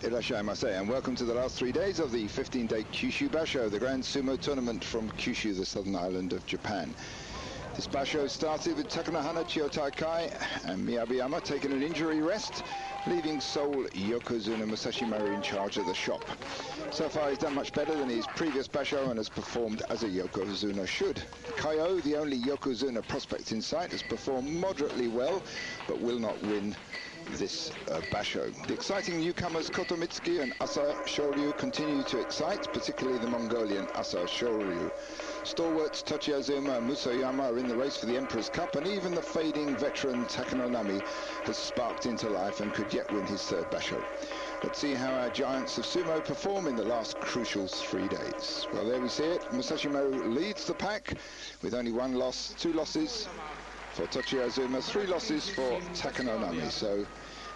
Irashaimase, and welcome to the last 3 days of the 15-day Kyushu Basho, the grand sumo tournament from Kyushu, the southern island of Japan. This Basho started with Takanohana Chiotakai and Miyabiyama taking an injury rest, leaving sole Yokozuna Musashimaru in charge of the shop. So far he's done much better than his previous Basho and has performed as a Yokozuna should. Kaio, the only Yokozuna prospect in sight, has performed moderately well, but will not win this Basho. The exciting newcomers Kotomitsuki and Asashoryu continue to excite, particularly the Mongolian Asashoryu. Stalwarts Tochiazuma and Musayama are in the race for the Emperor's Cup, and even the fading veteran Takanonami has sparked into life and could yet win his third Basho. Let's see how our giants of sumo perform in the last crucial 3 days. Well, there we see it. Musashimaru leads the pack with only 1 loss, 2 losses for Tochiazuma, 3 losses for Takanonami. So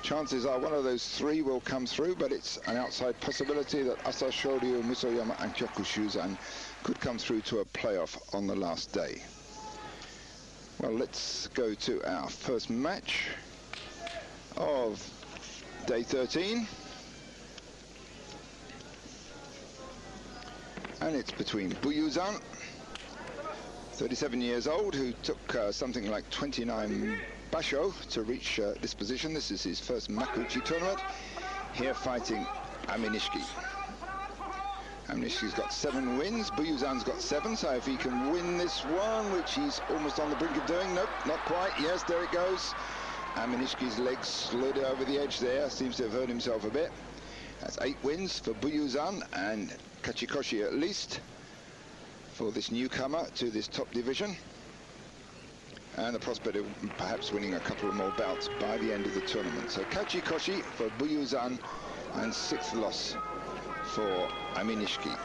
chances are one of those 3 will come through, but it's an outside possibility that Asashoryu, Musayama and Kyokushuzan could come through to a playoff on the last day. Well, let's go to our first match of day 13. And it's between Buyuzan, 37 years old, who took something like 29 Basho to reach this position. This is his first Makuuchi tournament, here fighting Aminishiki. Aminishiki's got 7 wins, Buyuzan's got 7, so if he can win this one, which he's almost on the brink of doing, nope, not quite, yes, there it goes. Aminishiki's legs slid over the edge there, seems to have hurt himself a bit. That's 8 wins for Buyuzan and Kachikoshi at least for this newcomer to this top division, and the prospect of perhaps winning a couple of more bouts by the end of the tournament. So Kachikoshi for Buyuzan and 6th loss for Aminishiki.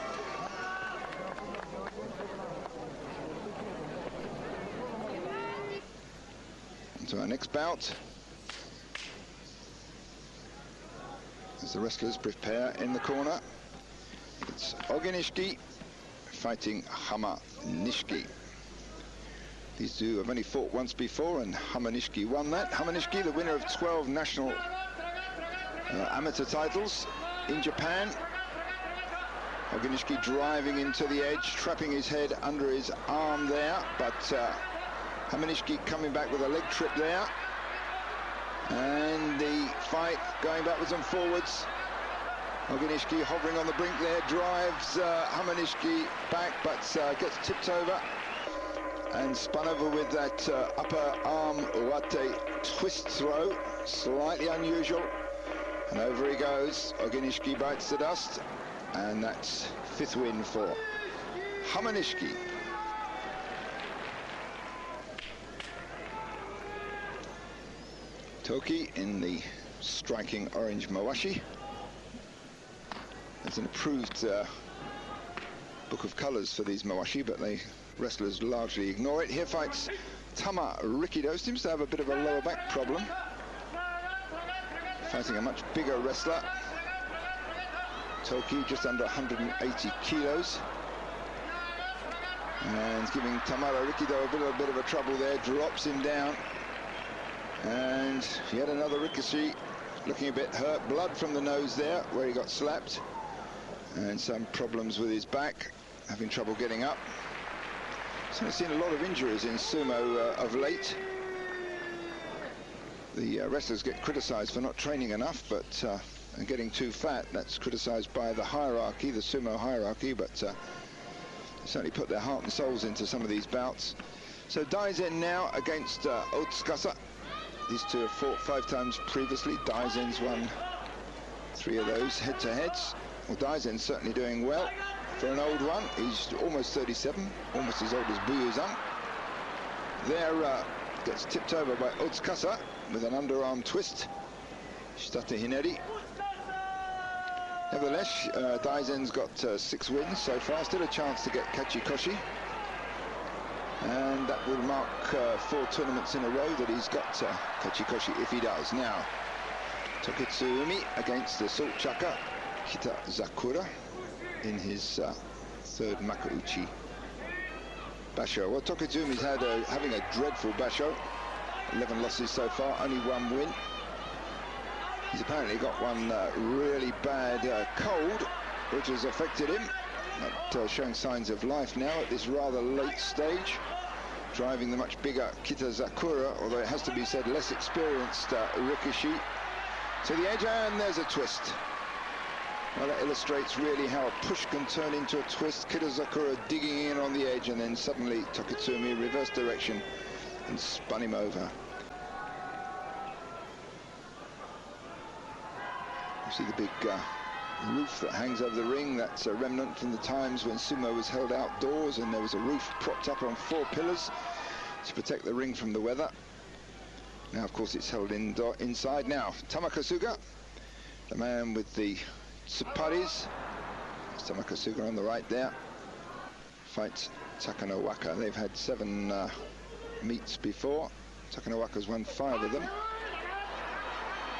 And to our next bout as the wrestlers prepare in the corner. It's Oginishiki fighting Hamanishiki. These two have only fought once before, and Hamanishiki won that. Hamanishiki, the winner of 12 national amateur titles in Japan. Oginishiki driving into the edge, trapping his head under his arm there, but Hamanishiki coming back with a leg trip there. And the fight going backwards and forwards. Oginishiki hovering on the brink there, drives Hamanishiki back, but gets tipped over and spun over with that upper arm uwate twist throw, slightly unusual. And over he goes. Oginishiki bites the dust, and that's 5th win for Hamanishiki. Toki in the striking orange mawashi. There's an approved book of colours for these mawashi, but the wrestlers largely ignore it. Here fights Tamarikido, seems to have a bit of a lower back problem. Fighting a much bigger wrestler. Toki just under 180 kilos. And giving Tamarikido a bit of a trouble there, drops him down. And yet another ricochet, looking a bit hurt. Blood from the nose there, where he got slapped. And some problems with his back, having trouble getting up. So I've seen a lot of injuries in sumo of late. The wrestlers get criticised for not training enough, but and getting too fat. That's criticised by the hierarchy, the sumo hierarchy, but they certainly put their heart and souls into some of these bouts. So Daizen now against Otsukasa. These two have fought 5 times previously. Daizen's won 3 of those head-to-heads. Well, Daizen's certainly doing well for an old one. He's almost 37, almost as old as Buyuzan. There gets tipped over by Otsukasa with an underarm twist, shitatehineri. Nevertheless, Daizen's got 6 wins so far, still a chance to get Kachikoshi. And that will mark 4 tournaments in a row that he's got Kachikoshi if he does. Now, Tokitsuumi against the Salt Chaka Kitazakura in his 3rd Makuuchi Basho. Well, Tokitsuumi's having a dreadful Basho. 11 losses so far, only 1 win. He's apparently got one really bad cold, which has affected him. Not showing signs of life now at this rather late stage. Driving the much bigger Kitazakura, although it has to be said less experienced Rikishi. To the edge, and there's a twist. Well, that illustrates really how a push can turn into a twist. Kitazakura digging in on the edge, and then suddenly Tokitsuumi reverse direction and spun him over. You see the big roof that hangs over the ring. That's a remnant from the times when sumo was held outdoors and there was a roof propped up on 4 pillars to protect the ring from the weather. Now, of course, it's held inside. Now, Tamakasuga, the man with the tsuparis. Tamakasuga on the right there, fights Takanowaka. They've had 7 meets before. Takanowaka's won 5 of them.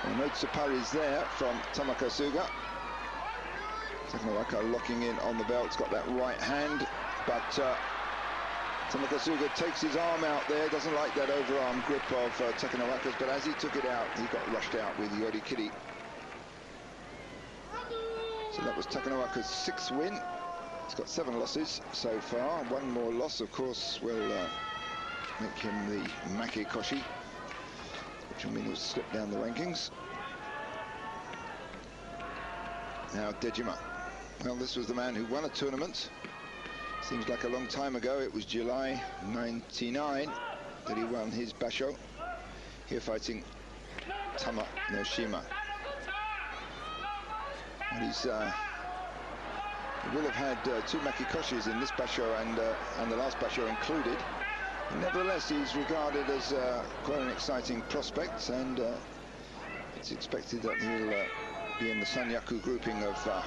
And no tsuparis there from Tamakasuga. Takanowaka locking in on the belt. He's got that right hand, but Tamakasuga takes his arm out there. Doesn't like that overarm grip of Takanowaka's, but as he took it out, he got rushed out with yorikiri. So that was Takanowaka's 6th win. He's got 7 losses so far. 1 more loss, of course, will make him the Makekoshi, which will mean he'll slip down the rankings. Now Dejima. Well, this was the man who won a tournament. Seems like a long time ago. It was July 99 that he won his basho. Here fighting Tamanoshima. And he's he will have had 2 Makekoshis in this basho and the last basho included. Nevertheless, he's regarded as quite an exciting prospect, and it's expected that he'll be in the Sanyaku grouping of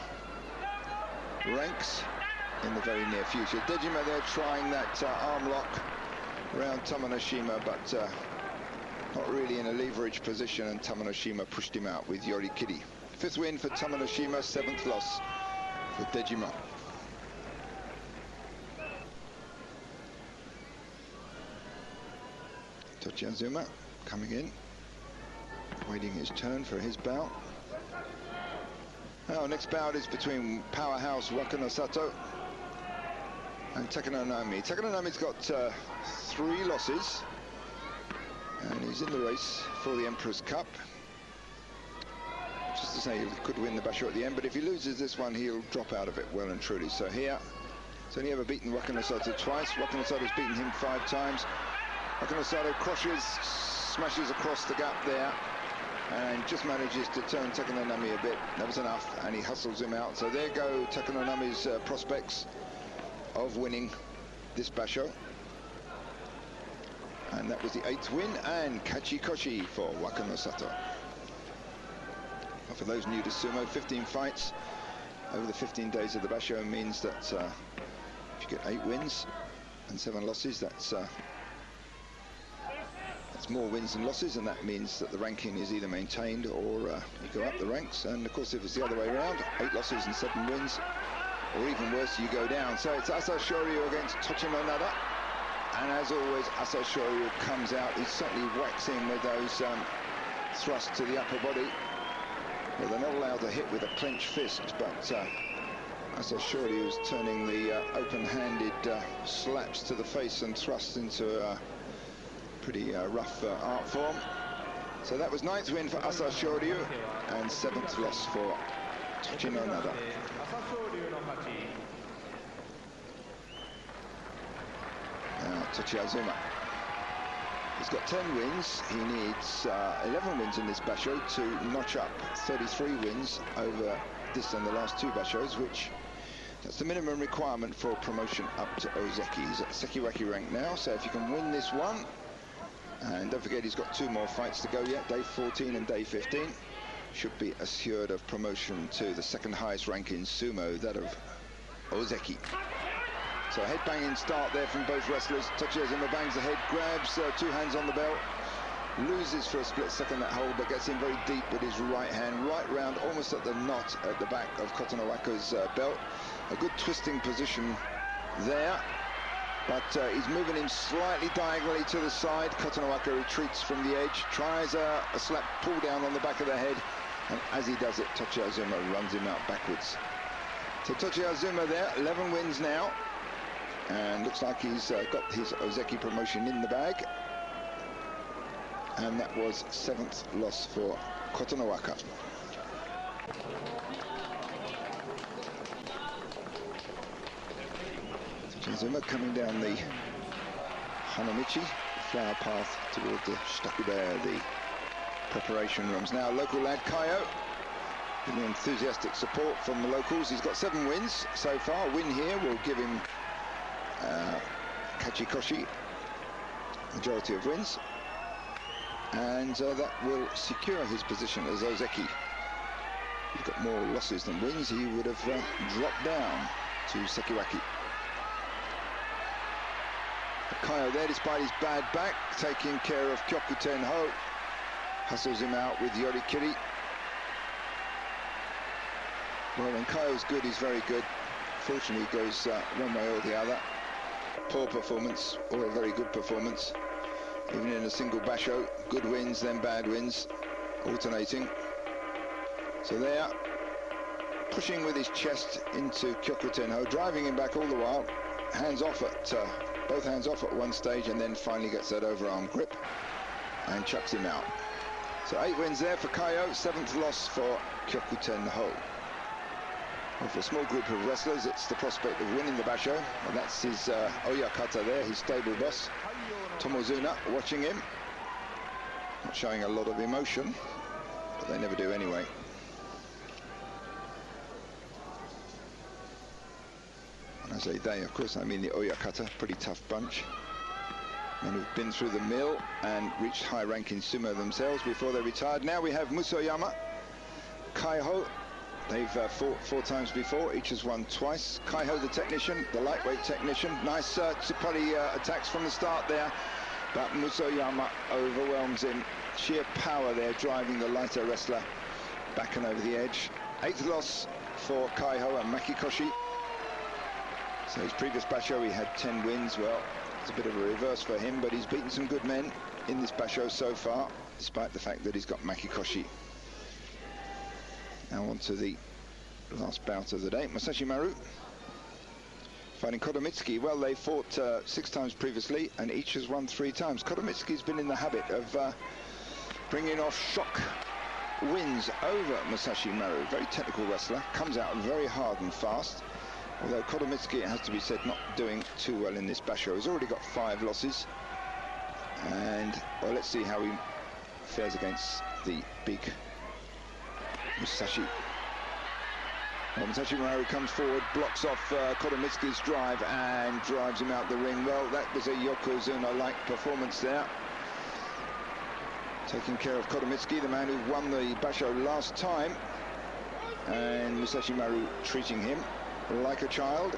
ranks in the very near future. Dejima there trying that arm lock around Tamanoshima, but not really in a leverage position, and Tamanoshima pushed him out with yorikiri. 5th win for Tamanoshima, 7th loss for Dejima. Tochiazuma coming in, waiting his turn for his bout. Now, next bout is between powerhouse Wakanosato and Takanonami. Takanonami's got 3 losses, and he's in the race for the Emperor's Cup. Just to say, he could win the basho at the end, but if he loses this one, he'll drop out of it well and truly. So here, he's only ever beaten Wakanosato twice. Wakanosato's beaten him 5 times. Wakanosato crushes, smashes across the gap there, and just manages to turn Takanonami a bit. That was enough, and he hustles him out. So there go Takanonami's prospects of winning this basho. And that was the 8th win, and Kachikoshi for Wakanosato. For those new to sumo, 15 fights over the 15 days of the basho means that if you get 8 wins and 7 losses, that's more wins than losses, and that means that the ranking is either maintained or you go up the ranks. And of course, if it's the other way around, 8 losses and 7 wins, or even worse, you go down. So it's Asashoryu against Tochinonada, and as always, Asashoryu comes out. He's certainly waxing with those thrusts to the upper body. Well, they're not allowed to hit with a clenched fist, but Asashoryu is turning the open-handed slaps to the face and thrusts into a pretty rough art form. So that was 9th win for Asashoryu and 7th loss for Tochinonada. Now Tochiazuma. He's got 10 wins. He needs 11 wins in this basho to notch up 33 wins over this and the last 2 bashos, which that's the minimum requirement for promotion up to Ozeki. He's at Sekiwaki rank now, so if you can win this one, and don't forget he's got 2 more fights to go yet, day 14 and day 15, should be assured of promotion to the 2nd highest rank in sumo, that of Ozeki. So a head-banging start there from both wrestlers. Tochiazuma bangs the head, grabs 2 hands on the belt, loses for a split second that hold, but gets in very deep with his right hand, right round, almost at the knot at the back of Kotonowaka's belt. A good twisting position there, but he's moving him slightly diagonally to the side. Kotonowaka retreats from the edge, tries a slap pull down on the back of the head, And as he does it, Tochiazuma runs him out backwards. So Tochiazuma there, 11 wins now. And looks like he's got his Ozeki promotion in the bag. And that was 7th loss for Kotonowaka. Tochiazuma coming down the Hanamichi flower path toward the Shitatehineri, the preparation rooms. Now local lad Kaio, getting enthusiastic support from the locals. He's got 7 wins so far. A win here will give him Kachikoshi, majority of wins, and that will secure his position as Ozeki. He's got more losses than wins. He would have dropped down to Sekiwaki. Kaio there, despite his bad back, taking care of Kyokutenho, hustles him out with yorikiri. Well, when Kaio's good, he's very good. Fortunately, he goes one way or the other. Poor performance or a very good performance. Even in a single basho, good wins, then bad wins, alternating. So there, pushing with his chest into Kyokutenho, driving him back all the while. Hands off at, both hands off at one stage, and then finally gets that overarm grip and chucks him out. So 8 wins there for Kaio, 7th loss for Kyokutenho. Well, for a small group of wrestlers, it's the prospect of winning the basho, and that's his Oyakata there, his stable boss, Tomozuna, watching him. Not showing a lot of emotion, but they never do anyway. When I say they, of course, I mean the Oyakata, pretty tough bunch. Men who've been through the mill and reached high rank in sumo themselves before they retired. Now we have Musoyama, Kaiho. They've fought 4 times before, each has won twice. Kaiho, the technician, the lightweight technician. Nice Tsupari attacks from the start there, but Musoyama overwhelms him. Sheer power there, driving the lighter wrestler back and over the edge. 8th loss for Kaiho and Makikoshi. So his previous basho, he had 10 wins. Well, it's a bit of a reverse for him, but he's beaten some good men in this basho so far, despite the fact that he's got Makikoshi. Now on to the last bout of the day. Masashi Maru fighting Kotomitsuki. Well, they fought 6 times previously, and each has won 3 times. Kotomitsuki's been in the habit of bringing off shock wins over Masashi Maru. Very technical wrestler, comes out very hard and fast. Although Kotomitsuki, it has to be said, not doing too well in this basho. He's already got 5 losses. And, well, let's see how he fares against the big Musashi. Well, Masashi Maru comes forward, blocks off Kotomitsuki's drive and drives him out the ring. Well, that was a Yokozuna-like performance there. Taking care of Kotomitsuki, the man who won the basho last time. And Masashi Maru treating him like a child.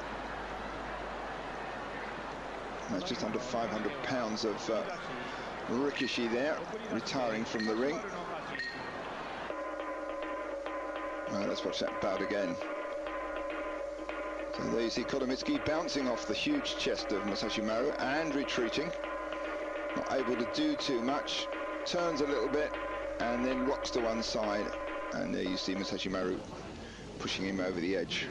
That's just under 500 pounds of rikishi there, retiring from the ring. Let's watch that bout again. So there you see Kotomitsuki bouncing off the huge chest of Masashi Maru and retreating. Not able to do too much. Turns a little bit and then rocks to one side. And there you see Masashi Maru pushing him over the edge.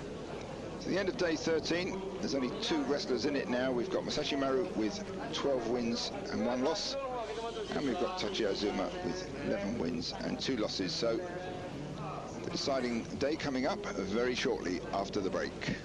So the end of day 13, there's only 2 wrestlers in it now. We've got Masashi Maru with 12 wins and 1 loss. And we've got Tochiazuma with 11 wins and 2 losses. So the deciding day coming up very shortly after the break.